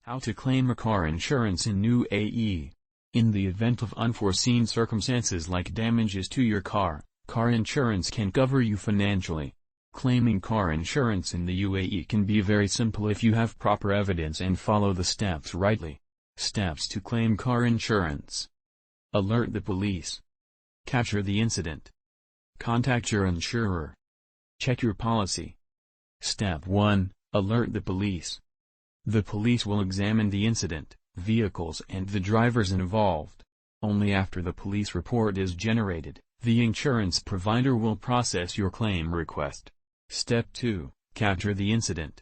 How to claim a car insurance in UAE. In the event of unforeseen circumstances like damages to your car insurance can cover you financially. Claiming car insurance in the UAE can be very simple if you have proper evidence and follow the steps rightly. Steps to claim car insurance. Alert the police. Capture the incident. Contact your insurer. Check your policy. Step 1. Alert the police. The police will examine the incident, vehicles and the drivers involved. Only after the police report is generated, the insurance provider will process your claim request. Step 2. Capture the incident.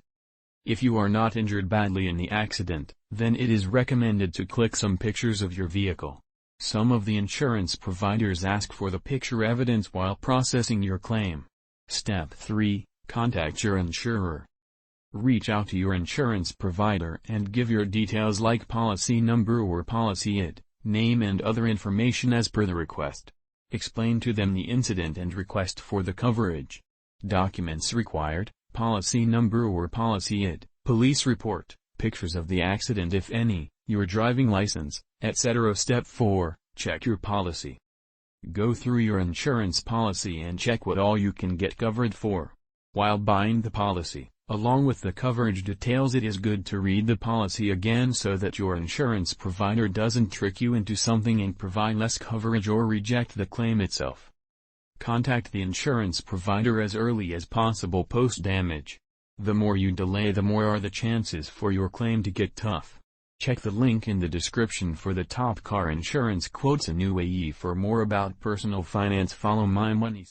If you are not injured badly in the accident, then it is recommended to click some pictures of your vehicle. Some of the insurance providers ask for the picture evidence while processing your claim. Step 3. Contact your insurer. Reach out to your insurance provider and give your details like policy number or policy ID, name and other information as per the request. Explain to them the incident and request for the coverage. Documents required: policy number or policy ID, police report, pictures of the accident if any, your driving license, etc. Step 4. Check your policy. Go through your insurance policy and check what all you can get covered for. While buying the policy, along with the coverage details, it is good to read the policy again so that your insurance provider doesn't trick you into something and provide less coverage or reject the claim itself. Contact the insurance provider as early as possible post-damage. The more you delay, the more are the chances for your claim to get tough. Check the link in the description for the top car insurance quotes in UAE. For more about personal finance, follow My Money.